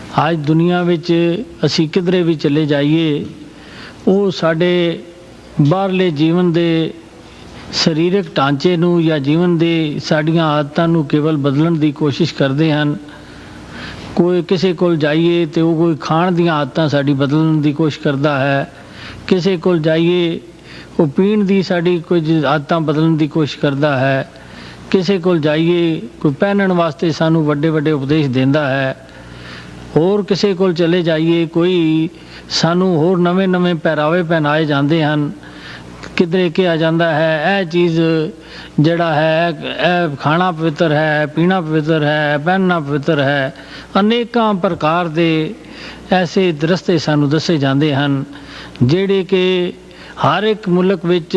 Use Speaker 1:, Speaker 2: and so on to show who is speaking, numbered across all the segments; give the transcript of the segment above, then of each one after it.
Speaker 1: आज दुनिया विच असी किधरे भी चले जाइए, वो साडे बाहरले जीवन दे सरीरक ढांचे नूं या जीवन दे साड़ियां आदतां नूं केवल बदलण दी कोशिश करते हैं। कोई किसी कोल जाइए तो वो कोई खाण दीयां आदतां साडी बदलण दी कोशिश करता है, किसी कोल जाइए वो पीण दी साडी कुछ आदतां बदलण दी कोशिश करता है, किसी कोल जाइए कोई पहनण वास्ते सानू वड्डे वड्डे उपदेश देंदा है, होर किसी कोल चले जाइए कोई सानू होर नवे नवे पहरावे पहनाए जाते हैं। किधरे कहा जाता है यह चीज़ जड़ा है यह खाना पवित्र है, पीना पवित्र है, पहनना पवित्र है। अनेकों प्रकार के ऐसे रस्ते सानू दसे जाते हैं जेड़े कि हर एक मुल्क विच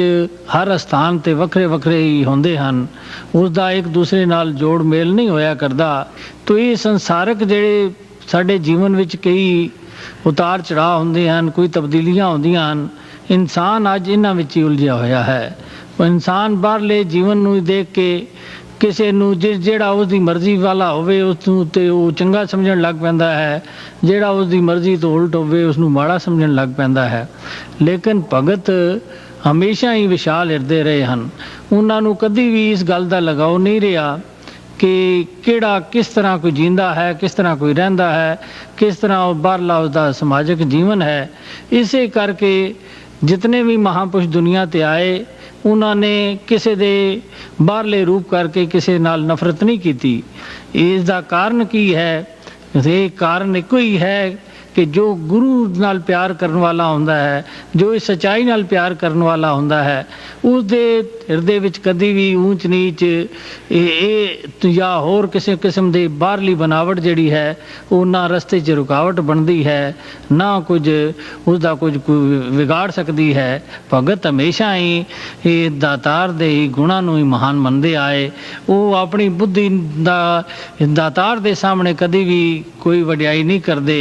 Speaker 1: हर स्थान ते वखरे वखरे ही होंदे हन, उसका एक दूसरे नाल जोड़ मेल नहीं होया करता। तो ये संसारक जेड़े साडे जीवन विच कई उतार चढ़ाव होंदे हन, कोई तब्दीलियां होंदियां हन, इंसान अज इन्हां विच ही उलझिया होया है। इंसान बाहरले जीवन नूं देख के किसी नूं जिहड़ा उसकी मर्जी वाला होवे उसनूं ते वो चंगा समझण लग पैंदा है, जिहड़ा उसकी मर्जी तो उल्ट होवे उसनूं माड़ा समझण लग पैंदा है। लेकिन भगत हमेशा ही विशाल हिरदे रहे हैं, उन्होंने कभी भी इस गल का लगाव नहीं रहा कि किहड़ा किस तरह कोई जींदा है, किस तरह कोई रहिंदा है, किस तरह बाहरला उसका समाजिक जीवन है। इसे करके जितने भी महापुरुष दुनिया ते आए उन्होंने किसी दे बाहरले रूप करके किसी नाल नफरत नहीं की। इसका कारण की है? ये कारण एको ही है कि जो गुरु नाल प्यार करने वाला होंदा है, जो इस सच्चाई नाल प्यार करने वाला होंदा है, उसके हिरदे विच कदी भी ऊंच नीच या होर किसी किस्म की बाहरली बनावट जिहड़ी है वो ना रस्ते च रुकावट बनती है, ना कुछ उसका कुछ बिगाड़ सकती है। भगत हमेशा ही ये दातार दे ही गुणां नूं ही महान मनते आए। वो अपनी बुद्धि दा दातार दे सामने कदी भी कोई वडियाई नहीं करते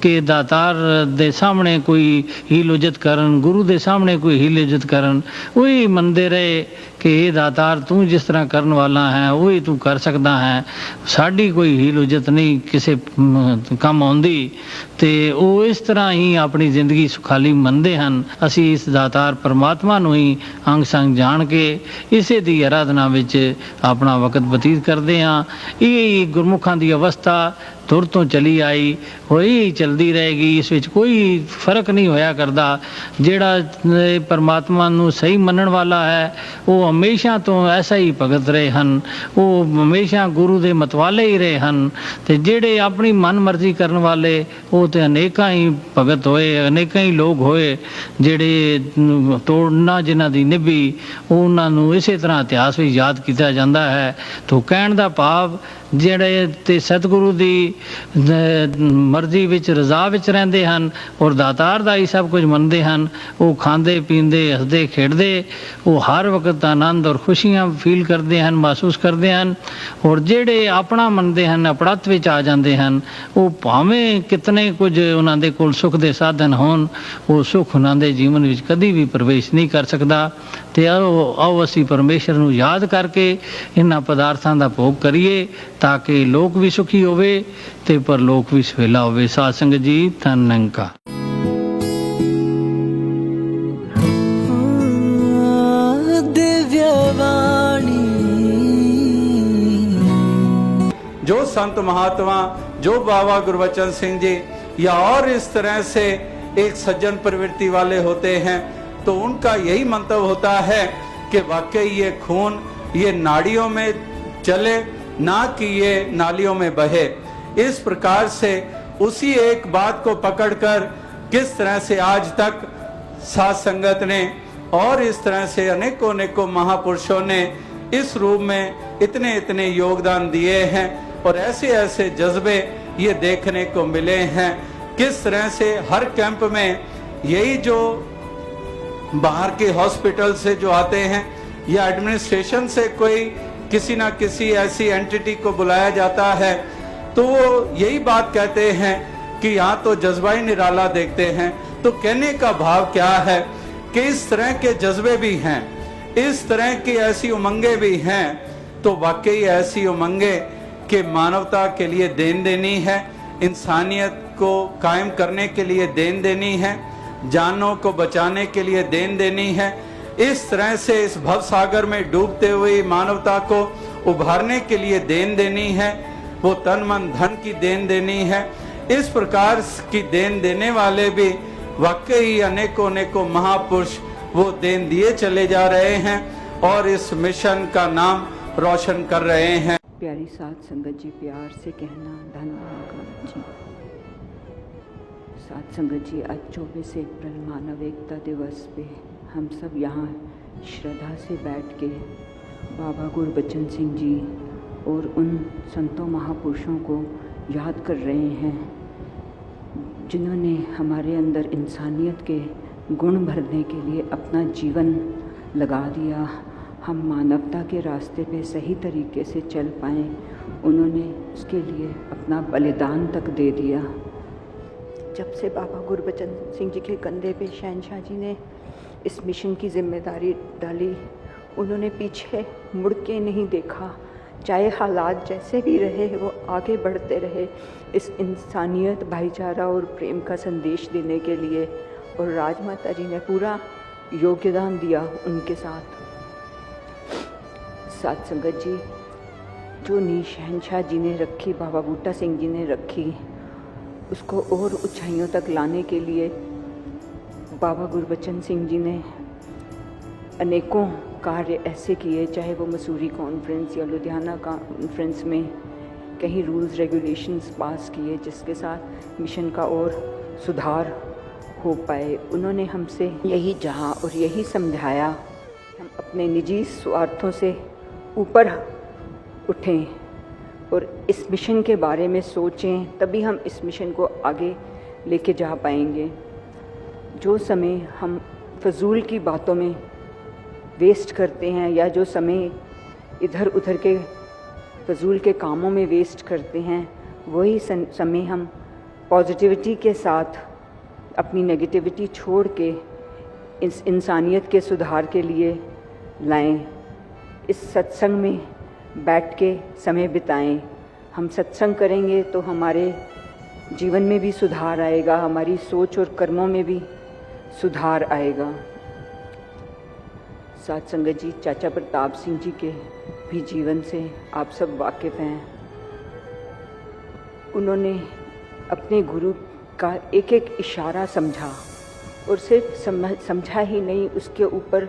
Speaker 1: कि दातार दे सामने कोई हील उजत करन, गुरु दे सामने कोई हील उजत करन। वही मनते रहे कि ये दातार तू जिस तरह करने वाला है वही तू कर सकता है, साड़ी कोई हील उजत नहीं किसी काम आउंदी। तो वो इस तरह ही अपनी जिंदगी सुखाली मनते हैं। असी इस दातार परमात्मा नूं ही अंग संग जान के इसे दी आराधना विच अपना वक्त बतीत करते हैं। ये गुरमुखां दी अवस्था तुर तो चली आई वही चलती रहेगी, इस विच कोई फर्क नहीं होया करता। जिहड़ा परमात्मा नूं सही मनण वाला है वो हमेशा तो ऐसा ही भगत रहे हैं, वो हमेशा गुरु दे मतवाले ही रहे हैं। तो जिहड़े अपनी मन मर्जी करने वाले वो तो अनेकां ही भगत होए, अनेकां ही लोग होए जिहड़े तोड़ना जिन्हां दी निभी उन्हां नूं इसे तरह इतिहास भी याद किया जाता है। तो कहण दा भाव जिहड़े ते सतगुरु दी मर्जी विच रज़ा विच रहिंदे हन और दातार दा ही सब कुछ मनते हैं, वो खांदे पींदे हसदे खेडदे वो हर वक्त आनंद और खुशियां फील करते हैं, महसूस करते हैं। और जिहड़े अपना मनते हैं अपड़त विच आ जाते हैं वो भावें कितने कुछ उन्हां दे कोल सुख दे साधन होण, वो सुख उन्हां दे जीवन विच कदी भी प्रवेश नहीं कर सकता। तो आओ असी परमेश्वर नूं याद करके इन्हां पदार्थां दा भोग करिए ताकि लोक भी सुखी होवे ते परलोक भी सवेला होवे। साध संगत जी धन निरंकार।
Speaker 2: जो संत महात्मा, जो बाबा गुरबचन सिंह जी या और इस तरह से एक सज्जन प्रवृत्ति वाले होते हैं तो उनका यही मंतव्य होता है कि वाकई ये खून ये नाड़ियों में चले, ना कि ये नालियों में बहे। इस प्रकार से उसी एक बात को पकड़कर किस तरह से आज तक साध संगत ने और इस तरह से अनेकों अनेकों महापुरुषों ने इस रूप में इतने इतने योगदान दिए हैं और ऐसे ऐसे जज्बे ये देखने को मिले हैं। किस तरह से हर कैंप में यही जो बाहर के हॉस्पिटल से जो आते हैं या एडमिनिस्ट्रेशन से कोई किसी ना किसी ऐसी एंटिटी को बुलाया जाता है तो वो यही बात कहते हैं कि यहाँ तो जज्बा ही निराला देखते हैं। तो कहने का भाव क्या है कि इस तरह के जज्बे भी हैं, इस तरह की ऐसी उमंगें भी हैं। तो वाकई ऐसी उमंगें कि मानवता के लिए देन देनी है, इंसानियत को कायम करने के लिए देन देनी है, जानों को बचाने के लिए देन देनी है। इस तरह से इस भव सागर में डूबते हुए मानवता को उभारने के लिए देन देनी है, वो तन मन धन की देन देनी है। इस प्रकार की देन देने वाले भी वाकई अनेकों अनेकों महापुरुष वो देन दिए चले जा रहे हैं और इस मिशन का नाम रोशन कर रहे हैं।
Speaker 3: प्यारी साथ संगत जी, प्यार से कहना धन्यवाद जी। साथ संगत जी, आज 24 अप्रैल मानव एकता दिवस पे हम सब यहाँ श्रद्धा से बैठ के बाबा गुरबचन सिंह जी और उन संतों महापुरुषों को याद कर रहे हैं जिन्होंने हमारे अंदर इंसानियत के गुण भरने के लिए अपना जीवन लगा दिया। हम मानवता के रास्ते पे सही तरीके से चल पाएँ, उन्होंने उसके लिए अपना बलिदान तक दे दिया। जब से बाबा गुरबचन सिंह जी के कंधे पे शहनशाह जी ने इस मिशन की जिम्मेदारी डाली, उन्होंने पीछे मुड़ के नहीं देखा। चाहे हालात जैसे भी रहे, वो आगे बढ़ते रहे इस इंसानियत, भाईचारा और प्रेम का संदेश देने के लिए। और राजमाता जी ने पूरा योगदान दिया उनके साथ। साथ संगत जी, जो नींव शहनशाह जी ने रखी, बाबा बूटा सिंह जी ने रखी, उसको और ऊंचाइयों तक लाने के लिए बाबा गुरबचन सिंह जी ने अनेकों कार्य ऐसे किए, चाहे वो मसूरी कॉन्फ्रेंस या लुधियाना कॉन्फ्रेंस में कहीं रूल्स रेगुलेशंस पास किए जिसके साथ मिशन का और सुधार हो पाए। उन्होंने हमसे यही चाहा और यही समझाया, हम अपने निजी स्वार्थों से ऊपर उठें और इस मिशन के बारे में सोचें, तभी हम इस मिशन को आगे लेके जा पाएंगे। जो समय हम फजूल की बातों में वेस्ट करते हैं या जो समय इधर उधर के फजूल के कामों में वेस्ट करते हैं, वही समय हम पॉजिटिविटी के साथ अपनी नेगेटिविटी छोड़ के इस इंसानियत के सुधार के लिए लाएं। इस सत्संग में बैठ के समय बिताएं। हम सत्संग करेंगे तो हमारे जीवन में भी सुधार आएगा, हमारी सोच और कर्मों में भी सुधार आएगा। साथ संगत जी, चाचा प्रताप सिंह जी के भी जीवन से आप सब वाकिफ़ हैं। उन्होंने अपने गुरु का एक एक इशारा समझा और सिर्फ समझा ही नहीं, उसके ऊपर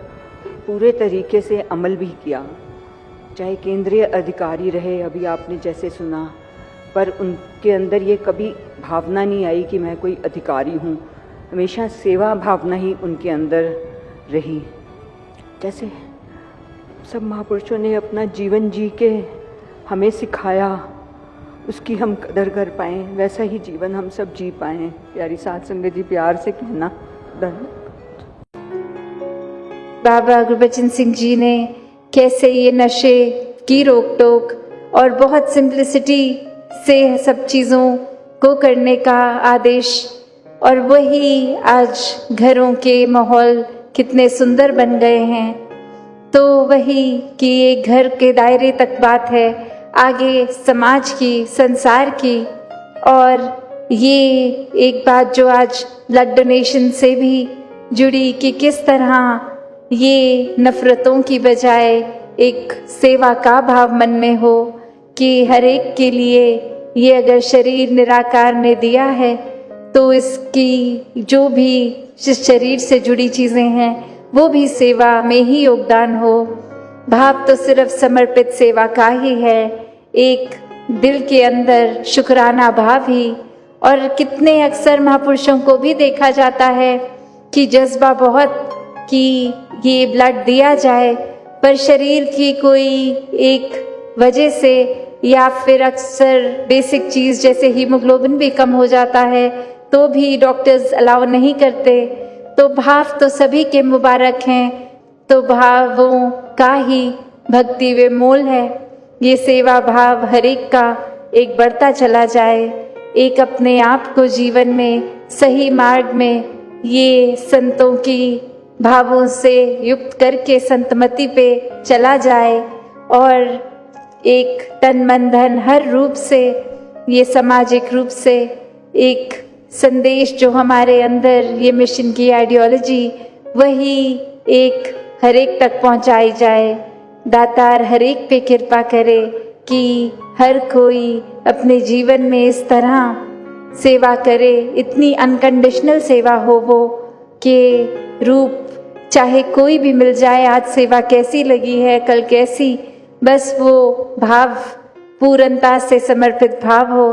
Speaker 3: पूरे तरीके से अमल भी किया। चाहे केंद्रीय अधिकारी रहे, अभी आपने जैसे सुना, पर उनके अंदर ये कभी भावना नहीं आई कि मैं कोई अधिकारी हूँ। हमेशा सेवा भावना ही उनके अंदर रही। जैसे सब महापुरुषों ने अपना जीवन जी के हमें सिखाया, उसकी हम कदर कर पाएँ, वैसा ही जीवन हम सब जी पाएँ। प्यारी साथ संगत जी, प्यार से कहना धन्यवाद।
Speaker 4: बाबा गुरबचन सिंह जी ने कैसे ये नशे की रोक टोक और बहुत सिंप्लिसिटी से सब चीज़ों को करने का आदेश, और वही आज घरों के माहौल कितने सुंदर बन गए हैं। तो वही कि ये घर के दायरे तक बात है, आगे समाज की, संसार की। और ये एक बात जो आज ब्लड डोनेशन से भी जुड़ी कि किस तरह ये नफ़रतों की बजाय एक सेवा का भाव मन में हो कि हर एक के लिए ये अगर शरीर निराकार ने दिया है तो इसकी जो भी जिस शरीर से जुड़ी चीज़ें हैं वो भी सेवा में ही योगदान हो। भाव तो सिर्फ समर्पित सेवा का ही है, एक दिल के अंदर शुक्राना भाव ही। और कितने अक्सर महापुरुषों को भी देखा जाता है कि जज्बा बहुत कि ये ब्लड दिया जाए, पर शरीर की कोई एक वजह से या फिर अक्सर बेसिक चीज़ जैसे हीमोग्लोबिन भी कम हो जाता है तो भी डॉक्टर्स अलाउ नहीं करते। तो भाव तो सभी के मुबारक हैं, तो भावों का ही भक्ति वे मोल है। ये सेवा भाव हर एक का एक बढ़ता चला जाए, एक अपने आप को जीवन में सही मार्ग में ये संतों की भावों से युक्त करके संतमति पे चला जाए और एक तन मन धन हर रूप से ये सामाजिक रूप से एक संदेश जो हमारे अंदर ये मिशन की आइडियोलॉजी वही एक हर एक तक पहुंचाई जाए। दातार हर एक पे कृपा करे कि हर कोई अपने जीवन में इस तरह सेवा करे, इतनी अनकंडीशनल सेवा हो वो कि रूप चाहे कोई भी मिल जाए, आज सेवा कैसी लगी है कल कैसी, बस वो भाव पूर्णता से समर्पित भाव हो।